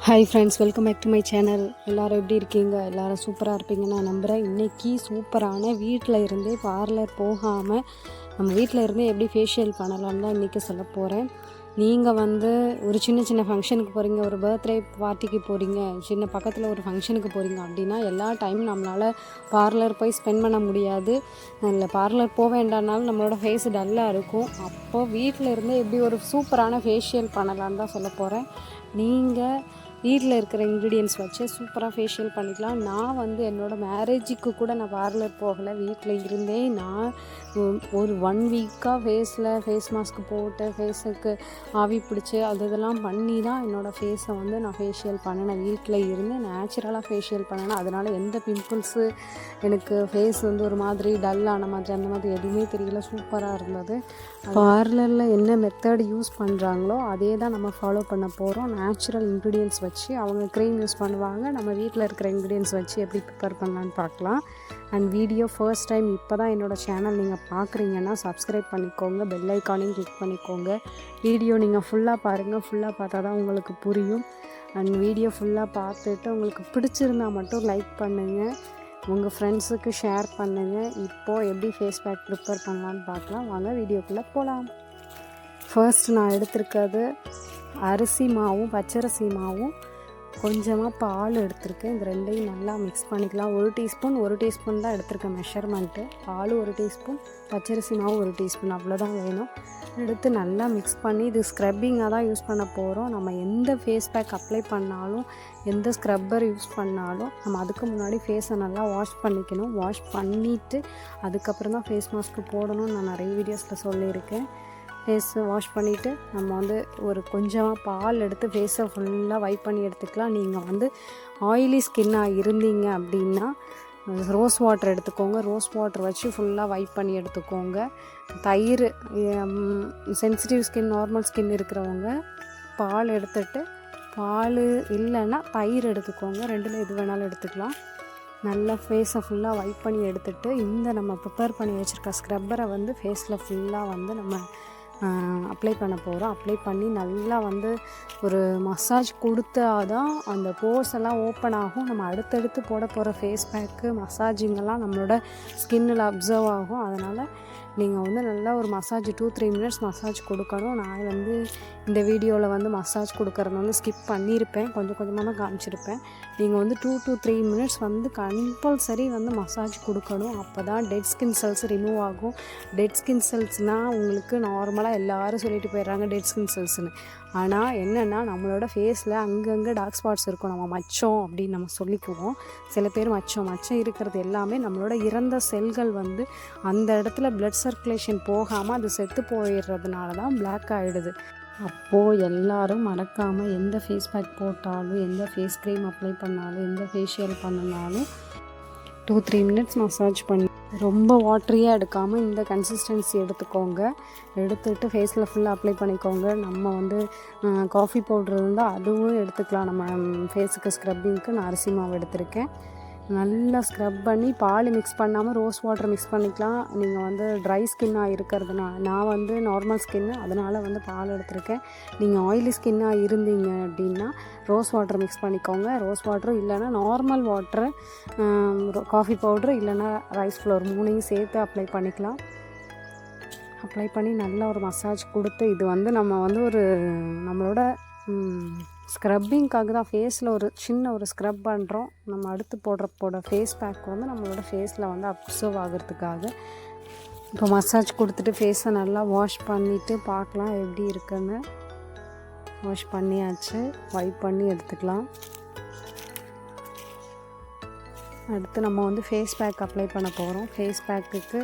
Hi friends, welcome back to my channel. எல்லோரும் எப்படி இருக்கீங்க? எல்லோரும் சூப்பராக இருப்பீங்கன்னு நான் நம்புகிறேன். இன்றைக்கி சூப்பரான வீட்டில் இருந்தே பார்லர் போகாமல் நம்ம வீட்டில் இருந்தே எப்படி ஃபேஷியல் பண்ணலான்னு தான் இன்றைக்கி சொல்ல போகிறேன். நீங்கள் ஒரு சின்ன ஃபங்க்ஷனுக்கு போகிறீங்க, ஒரு பர்த்டே பார்ட்டிக்கு போகிறீங்க, சின்ன பக்கத்தில் ஒரு ஃபங்க்ஷனுக்கு போகிறீங்க அப்படின்னா எல்லா டைமும் நம்மளால் பார்லர் போய் ஸ்பெண்ட் பண்ண முடியாது. இல்லை பார்லர் போக வேண்டாம்னாலும் நம்மளோட ஃபேஸ் டல்லாக இருக்கும். அப்போது வீட்டில் இருந்தே எப்படி ஒரு சூப்பரான ஃபேஷியல் பண்ணலான்னு தான் சொல்ல போகிறேன். நீங்கள் வீட்டில் இருக்கிற இன்க்ரீடியன்ஸ் வச்சு சூப்பராக ஃபேஷியல் பண்ணிக்கலாம். நான் என்னோடய மேரேஜுக்கு கூட நான் பார்லர் போகலை, வீட்டில் இருந்தே நான் ஒரு 1 வீக்காக ஃபேஸ் மாஸ்க் போட்டு ஃபேஸுக்கு ஆவி பிடிச்சி இதெல்லாம் பண்ணி தான் என்னோடய ஃபேஸை நான் ஃபேஷியல் பண்ணினேன். வீட்டில் இருந்து நேச்சுரலாக ஃபேஷியல் பண்ணினேன். அதனால் எந்த பிம்பிள்ஸு எனக்கு ஃபேஸ் ஒரு மாதிரி டல்லான மாதிரி அந்த மாதிரி எதுவுமே தெரியல, சூப்பராக இருந்தது. பார்லரில் என்ன மெத்தட் யூஸ் பண்ணுறாங்களோ அதே தான் நம்ம ஃபாலோ பண்ண போகிறோம். நேச்சுரல் இன்க்ரீடியன்ஸ் வச்சு அவங்க க்ரீம் யூஸ் பண்ணுவாங்க, நம்ம வீட்டில் இருக்கிற இன்க்ரீடியன்ஸ் வச்சு எப்படி ப்ரிப்பேர் பண்ணலான்னு பார்க்கலாம். அண்ட் வீடியோ ஃபர்ஸ்ட் டைம் இப்போ தான் என்னோடய சேனல் நீங்கள் பார்க்குறீங்கன்னா சப்ஸ்கிரைப் பண்ணிக்கோங்க, பெல் ஐக்கானையும் கிளிக் பண்ணிக்கோங்க. வீடியோ நீங்கள் ஃபுல்லாக பாருங்கள், ஃபுல்லாக பார்த்தா தான் உங்களுக்கு புரியும். அண்ட் வீடியோ ஃபுல்லாக பார்த்துட்டு உங்களுக்கு பிடிச்சிருந்தால் மட்டும் லைக் பண்ணுங்கள், உங்கள் ஃப்ரெண்ட்ஸுக்கு ஷேர் பண்ணுங்கள். இப்போது எப்படி ஃபேஸ் பேக் ப்ரிப்பேர் பண்ணலான்னு பார்க்கலாம். வாங்க வீடியோக்குள்ளே போகலாம். ஃபர்ஸ்ட் நான் எடுத்திருக்கிறது அரிசி மாவும் பச்சரிசி மாவும் கொஞ்சமாக பால் எடுத்திருக்கேன். இந்த ரெண்டையும் நல்லா மிக்ஸ் பண்ணிக்கலாம். 1 டீஸ்பூன் தான் எடுத்திருக்கேன் மெஷர்மெண்ட்டு. பால் 1 டீஸ்பூன், பச்சரிசி மாவு 1 டீஸ்பூன், அவ்வளோதான் வேணும். எடுத்து நல்லா மிக்ஸ் பண்ணி இது ஸ்க்ரப்பிங்காக தான் யூஸ் பண்ண போகிறோம். நம்ம எந்த ஃபேஸ் பேக் அப்ளை பண்ணாலும், எந்த ஸ்க்ரப்பர் யூஸ் பண்ணாலும் நம்ம அதுக்கு முன்னாடி ஃபேஸை நல்லா வாஷ் பண்ணிக்கணும். வாஷ் பண்ணிவிட்டு அதுக்கப்புறம் தான் ஃபேஸ் மாஸ்க்கு போடணும்னு நான் நிறைய வீடியோஸில் சொல்லியிருக்கேன். ஃபேஸை வாஷ் பண்ணிவிட்டு நம்ம ஒரு கொஞ்சமாக பால் எடுத்து ஃபேஸை ஃபுல்லாக வைப் பண்ணி எடுத்துக்கலாம். நீங்கள் ஆயிலி ஸ்கின்னாக இருந்தீங்க அப்படின்னா ரோஸ் வாட்டர் எடுத்துக்கோங்க. ரோஸ் வாட்டர் வச்சு ஃபுல்லாக வைப் பண்ணி எடுத்துக்கோங்க. தயிர், சென்சிட்டிவ் ஸ்கின், நார்மல் ஸ்கின் இருக்கிறவங்க பால் எடுத்துகிட்டு, பால் இல்லைன்னா தயிர் எடுத்துக்கோங்க. ரெண்டில் எது வேணாலும் எடுத்துக்கலாம். நல்லா ஃபேஸை ஃபுல்லாக வைப் பண்ணி எடுத்துகிட்டு இந்த நம்ம ப்ரிப்பேர் பண்ணி வச்சுருக்க ஸ்க்ரப்பரை ஃபேஸில் ஃபுல்லாக நம்ம அப்ளை பண்ண போகிறோம். அப்ளை பண்ணி நல்லா ஒரு மசாஜ் கொடுத்தா தான் அந்த போர்ஸ் எல்லாம் ஓப்பன் ஆகும். நம்ம அடுத்தடுத்து போட போகிற ஃபேஸ் பேக்கு மசாஜிங்கெல்லாம் நம்மளோட ஸ்கின்னில் அப்சர்வ் ஆகும். அதனால் நீங்கள் நல்லா ஒரு மசாஜ் 2-3 மினிட்ஸ் மசாஜ் கொடுக்கணும். நான் இந்த வீடியோவில் மசாஜ் கொடுக்கறது ஸ்கிப் பண்ணியிருப்பேன், கொஞ்சமாக தான் காமிச்சிருப்பேன். நீங்கள் 2 to 3 மினிட்ஸ் கம்பல்சரி மசாஜ் கொடுக்கணும். அப்போ தான் டெட் ஸ்கின் செல்ஸ் ரிமூவ் ஆகும். டெட் ஸ்கின் செல்ஸ்னால் உங்களுக்கு நார்மலாக எல்லோரும் சொல்லிட்டு போயிடுறாங்க டெட் ஸ்கின் செல்ஸ்னு. ஆனால் என்னென்னா நம்மளோட ஃபேஸில் அங்கங்கே டார்க் ஸ்பாட்ஸ் இருக்கும். நம்ம மச்சம் அப்படின்னு நம்ம சொல்லிக்குவோம். சில பேர் மச்சம் இருக்கிறது எல்லாமே நம்மளோட இறந்த செல்கள் அந்த இடத்துல பிளட் சர்க்குலேஷன் போகாமல் அது செத்து போயிடுறதுனால தான் பிளாக் ஆகிடுது. அப்போது எல்லோரும் மறக்காமல் எந்த ஃபேஸ் பேக் போட்டாலும், எந்த ஃபேஸ் க்ரீம் அப்ளை பண்ணாலும், எந்த ஃபேஷியல் பண்ணினாலும் 2-3 மினிட்ஸ் மசாஜ் பண்ணி ரொம்ப வாட்டரியாக எடுக்காமல் இந்த கன்சிஸ்டன்சி எடுத்துக்கோங்க. எடுத்துகிட்டு ஃபேஸில் ஃபுல்லாக அப்ளை பண்ணிக்கோங்க. நம்ம காஃபி பவுட்ரு இருந்தால் அதுவும் எடுத்துக்கலாம். நம்ம ஃபேஸுக்கு ஸ்க்ரப்பிங்க்கு நான் அரிசி மாவு எடுத்திருக்கேன். நல்லா ஸ்க்ரப் பண்ணி பால் மிக்ஸ் பண்ணாமல் ரோஸ் வாட்டர் மிக்ஸ் பண்ணிக்கலாம். நீங்கள் ட்ரை ஸ்கின்னாக இருக்கிறதுனா, நான் நார்மல் ஸ்கின்னு, அதனால் பால் எடுத்திருக்கேன். நீங்கள் ஆயிலி ஸ்கின்னாக இருந்தீங்க அப்படின்னா ரோஸ் வாட்டர் மிக்ஸ் பண்ணிக்கோங்க. ரோஸ் வாட்டரும் இல்லைன்னா நார்மல் வாட்டரு, காஃபி பவுட்ரு இல்லைன்னா ரைஸ் ஃப்ளோர் 3யும் சேர்த்து அப்ளை பண்ணிக்கலாம். அப்ளை பண்ணி நல்லா ஒரு மசாஜ் கொடுத்து இது நம்ம ஒரு நம்மளோட ஸ்க்ரப்பிங்காக தான் ஃபேஸில் ஒரு சின்ன ஒரு ஸ்க்ரப் பண்ணுறோம். நம்ம அடுத்து போடுற ஃபேஸ் பேக் நம்மளோட ஃபேஸில் அப்சர்வ் ஆகிறதுக்காக. இப்போ மசாஜ் கொடுத்துட்டு ஃபேஸை நல்லா வாஷ் பண்ணிவிட்டு பார்க்கலாம் எப்படி இருக்குன்னு. வாஷ் பண்ணியாச்சு, வைப் பண்ணி எடுத்துக்கலாம். அடுத்து நம்ம ஃபேஸ் பேக் அப்ளை பண்ண போகிறோம். ஃபேஸ் பேக்குக்கு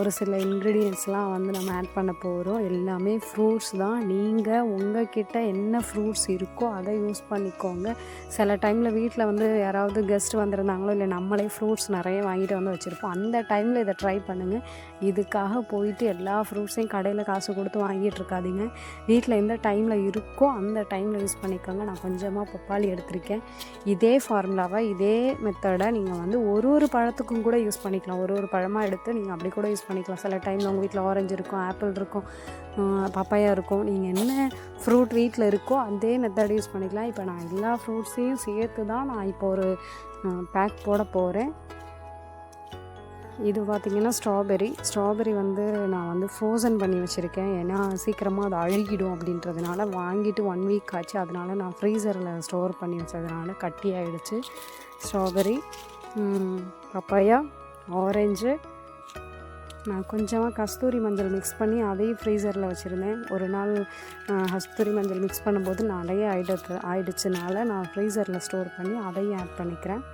ஒரு சில இன்க்ரீடியன்ஸ்லாம் நம்ம ஆட் பண்ண போகிறோம். எல்லாமே ஃப்ரூட்ஸ் தான். நீங்கள் உங்கள்கிட்ட என்ன ஃப்ரூட்ஸ் இருக்கோ அதை யூஸ் பண்ணிக்கோங்க. சில டைமில் வீட்டில் யாராவது கெஸ்ட் வந்திருந்தாங்களோ இல்லை நம்மளே ஃப்ரூட்ஸ் நிறைய வாங்கிட்டு வச்சுருப்போம். அந்த டைமில் இதை ட்ரை பண்ணுங்கள். இதுக்காக போயிட்டு எல்லா ஃப்ரூட்ஸையும் கடையில் காசு கொடுத்து வாங்கிட்டு இருக்காதீங்க. வீட்டில் எந்த டைமில் இருக்கோ அந்த டைமில் யூஸ் பண்ணிக்கோங்க. நான் கொஞ்சமாக பப்பாளி எடுத்திருக்கேன். இதே ஃபார்முலாவை, இதே மெத்தடை நீங்கள் ஒரு பழத்துக்கும் கூட யூஸ் பண்ணிக்கலாம். ஒரு பழமாக எடுத்து நீங்கள் அப்படி கூட யூஸ் யூஸ் பண்ணிக்கலாம். சில டைமில் உங்கள் வீட்டில் ஆரஞ்சு இருக்கும், ஆப்பிள் இருக்கும், பப்பாயா இருக்கும். நீங்கள் என்ன ஃப்ரூட் வீட்டில் இருக்கோ அதே மெத்தட் யூஸ் பண்ணிக்கலாம். இப்போ நான் எல்லா ஃப்ரூட்ஸையும் சேர்த்து தான் நான் இப்போ ஒரு பேக் போட போகிறேன். இது பார்த்திங்கன்னா ஸ்ட்ராபெரி வந்து நான் வந்து ஃப்ரோசன் பண்ணி வச்சுருக்கேன். ஏன்னா சீக்கிரமாக அது அழுகிடும் அப்படின்றதுனால வாங்கிட்டு 1 வீக் ஆச்சு. அதனால் நான் ஃப்ரீசரில் ஸ்டோர் பண்ணி வச்சதுனால கட்டி ஆகிடுச்சு. ஸ்ட்ராபெரி, பப்பாயா, ஆரஞ்சு, நான் கொஞ்சமாக கஸ்தூரி மஞ்சள் மிக்ஸ் பண்ணி அதையும் ஃப்ரீசரில் வச்சுருந்தேன். ஒரு நாள் கஸ்தூரி மஞ்சள் மிக்ஸ் பண்ணும்போது நிறைய ஆயிடுச்சுனால நான் ஃப்ரீசரில் ஸ்டோர் பண்ணி அதையும் ஆட் பண்ணிக்கிறேன்.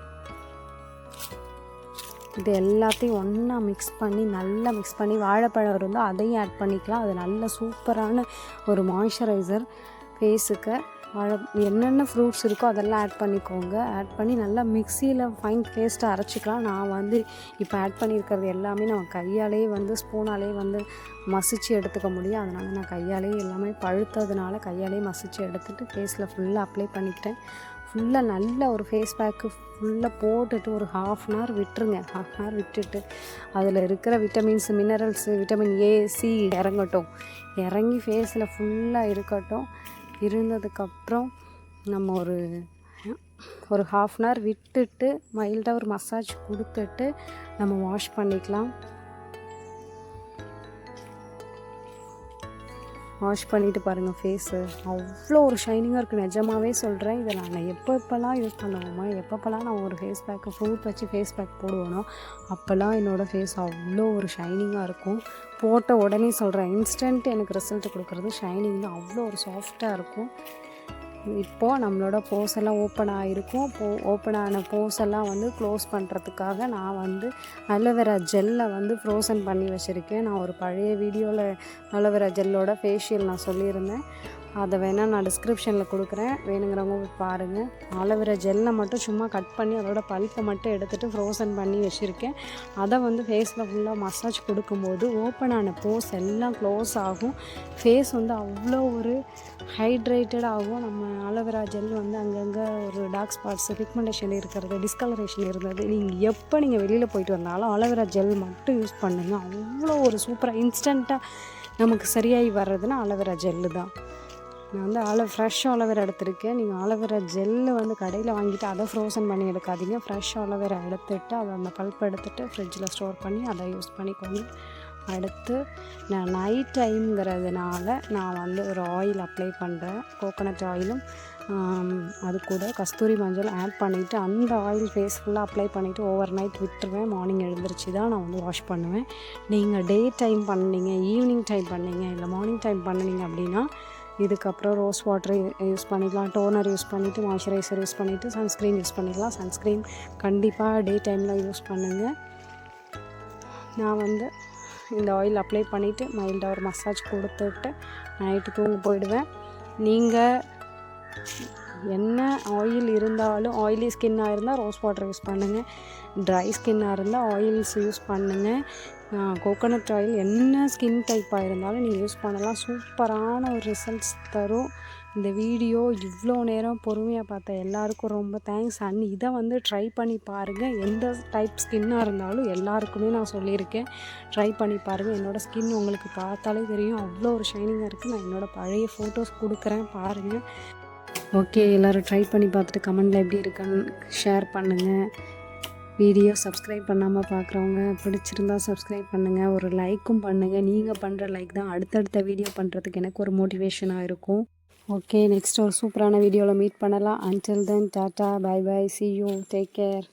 இது எல்லாத்தையும் ஒன்றா நல்லா மிக்ஸ் பண்ணி வாழைப்பழம் இருந்தால் அதையும் ஆட் பண்ணிக்கலாம். அது நல்ல சூப்பரான ஒரு மாய்ஸ்சரைசர் ஃபேஸுக்கு. என்னென்ன ஃப்ரூட்ஸ் இருக்கோ அதெல்லாம் ஆட் பண்ணிக்கோங்க. ஆட் பண்ணி நல்லா மிக்சியில் ஃபைன் பேஸ்ட்டாக அரைச்சிக்கலாம். நான் வந்து இப்போ ஆட் பண்ணியிருக்கிறது எல்லாமே நம்ம கையாலே வந்து ஸ்பூனாலே வந்து மசிச்சு எடுத்துக்க முடியும். அதனால் நான் கையாலே எல்லாமே பழுத்ததுனால கையாலே மசிச்சு எடுத்துகிட்டு ஃபேஸில் ஃபுல்லாக அப்ளை பண்ணிக்கிட்டேன். ஃபுல்லாக நல்ல ஒரு ஃபேஸ் பேக்கு ஃபுல்லாக போட்டுட்டு ஒரு 1/2 அன் ஹவர் விட்டுருங்க. 1/2 அன் ஹவர் விட்டுட்டு அதில் இருக்கிற vitamins, minerals, vitamin A, C இறங்கி ஃபேஸில் ஃபுல்லாக இருக்கட்டும். இருந்ததுக்கப்புறம் நம்ம ஒரு 1/2 அன் ஹவர் விட்டுட்டு மைல்டாக ஒரு மசாஜ் கொடுத்துட்டு நம்ம வாஷ் பண்ணிக்கலாம். வாஷ் பண்ணிவிட்டு பாருங்கள், ஃபேஸு அவ்வளோ ஒரு ஷைனிங்காக இருக்குது. நிஜமாகவே சொல்கிறேன். இதை நான் எப்பப்பெல்லாம் யூஸ் பண்ணுவோமோ, எப்பப்பெல்லாம் நான் ஒரு ஃபேஸ் பேக்கு ஃப்ரூட் வச்சு ஃபேஸ் பேக் போடுவேனோ அப்போல்லாம் என்னோடய ஃபேஸ் அவ்வளோ ஒரு ஷைனிங்காக இருக்கும். போட்ட உடனே சொல்கிறேன், இன்ஸ்டன்ட் எனக்கு ரிசல்ட் கொடுக்குறது ஷைனிங் தான். அவ்வளோ ஒரு சாஃப்டாக இருக்கும். இப்போது நம்மளோட போஸ் எல்லாம் ஓப்பன் ஆகிருக்கும். ஓப்பன் ஆன போஸ் எல்லாம் வந்து க்ளோஸ் பண்ணுறதுக்காக நான் வந்து அலோவேரா ஜெல்லை வந்து ஃப்ரோசன் பண்ணி வச்சுருக்கேன். நான் ஒரு பழைய வீடியோவில் அலோவேரா ஜெல்லோட ஃபேஷியல் நான் சொல்லியிருந்தேன். அதை வேணால் நான் டிஸ்கிரிப்ஷனில் கொடுக்குறேன், வேணுங்கிறவங்க பாருங்கள். அலோவேரா ஜெல்லை மட்டும் சும்மா கட் பண்ணி அதோட பல்ப்பை மட்டும் எடுத்துகிட்டு ஃப்ரோசன் பண்ணி வச்சுருக்கேன். அதை வந்து ஃபேஸில் ஃபுல்லாக மசாஜ் கொடுக்கும்போது ஓப்பன் ஆன போஸ் எல்லாம் க்ளோஸ் ஆகும். ஃபேஸ் வந்து அவ்வளோ ஒரு ஹைட்ரேட்டட் ஆகும். நம்ம அலோவேரா ஜெல் வந்து அங்கங்கே ஒரு டார்க் ஸ்பாட்ஸு, பிக்மெண்டேஷன் இருக்கிறது, டிஸ்கலரேஷன் இருந்தது, நீங்கள் வெளியில் போயிட்டு வந்தாலும் அலோவேரா ஜெல் மட்டும் யூஸ் பண்ணுங்கள். அவ்வளோ ஒரு சூப்பராக இன்ஸ்டண்ட்டாக நமக்கு சரியாகி வர்றதுன்னா அலோவேரா ஜெல்லு தான். நான் வந்து ஃப்ரெஷ் அலோவேரா எடுத்திருக்கேன். நீங்கள் அலோவேரா ஜெல்லு வந்து கடையில் வாங்கிட்டு அதை ஃப்ரோசன் பண்ணி எடுக்காதீங்க. ஃப்ரெஷ் அலோவேரா எடுத்துகிட்டு அதை அந்த பல்ப் எடுத்துகிட்டு ஃப்ரிட்ஜில் ஸ்டோர் பண்ணி அதை யூஸ் பண்ணிக்கோங்க. அடுத்து நான் நைட் டைம்ங்கிறதுனால நான் வந்து ஒரு ஆயில் அப்ளை பண்ணுறேன். கோகோனட் ஆயிலும் அது கூட கஸ்தூரி மஞ்சள் ஆட் பண்ணிவிட்டு அந்த ஆயில் ஃபேஸ் ஃபுல்லாக அப்ளை பண்ணிவிட்டு ஓவர் நைட் விட்டுருவேன். மார்னிங் எழுந்திரிச்சு தான் நான் வந்து வாஷ் பண்ணுவேன். நீங்கள் டே டைம் பண்ணீங்க, ஈவினிங் டைம் பண்ணீங்க, இல்லை மார்னிங் டைம் பண்ணிங்க அப்படின்னா இதுக்கப்புறம் ரோஸ் வாட்டர் யூஸ் பண்ணிக்கலாம். டோனர் யூஸ் பண்ணிவிட்டு மாய்ஸ்சரைசர் யூஸ் பண்ணிவிட்டு சன்ஸ்க்ரீன் யூஸ் பண்ணிக்கலாம். சன்ஸ்க்ரீன் கண்டிப்பாக டே டைமில் யூஸ் பண்ணுங்கள். நான் வந்து இந்த ஆயில் அப்ளை பண்ணிவிட்டு மைல்டாக ஒரு மசாஜ் கொடுத்துட்டு நைட்டு தூங்க போயிடுவேன். நீங்கள் என்ன ஆயில் இருந்தாலும், ஆயிலி ஸ்கின்னாக இருந்தால் ரோஸ் வாட்டர் யூஸ் பண்ணுங்கள். ட்ரை ஸ்கின்னாக இருந்தால் ஆயில்ஸ் யூஸ் பண்ணுங்கள். கோகோனட் ஆயில் என்ன ஸ்கின் டைப்பாக இருந்தாலும் நீங்கள் யூஸ் பண்ணலாம். சூப்பரான ஒரு ரிசல்ட்ஸ் தரும். இந்த வீடியோ இவ்வளோ நேரம் பொறுமையாக பார்த்த எல்லாருக்கும் ரொம்ப தேங்க்ஸ். அண்ட் இதை வந்து ட்ரை பண்ணி பாருங்கள். எந்த டைப் ஸ்கின்னாக இருந்தாலும் எல்லாருக்குமே நான் சொல்லியிருக்கேன், ட்ரை பண்ணி பாருங்கள். என்னோடய ஸ்கின் உங்களுக்கு பார்த்தாலே தெரியும், அவ்வளோ ஒரு ஷைனிங்காக இருக்குது. நான் என்னோடய பழைய ஃபோட்டோஸ் கொடுக்குறேன், பாருங்கள். ஓகே, எல்லோரும் ட்ரை பண்ணி பார்த்துட்டு கமெண்டில் எப்படி இருக்குன்னு ஷேர் பண்ணுங்கள். வீடியோ சப்ஸ்கிரைப் பண்ணாமல் பார்க்குறவங்க பிடிச்சிருந்தா சப்ஸ்கிரைப் பண்ணுங்கள், ஒரு லைக்கும் பண்ணுங்கள். நீங்கள் பண்ணுற லைக் தான் அடுத்தடுத்த வீடியோ பண்ணுறதுக்கு எனக்கு ஒரு மோட்டிவேஷனாக இருக்கும். ஓகே, நெக்ஸ்ட் ஒரு சூப்பரான வீடியோவில் மீட் பண்ணலாம். Until then tata, bye bye, see you, take care.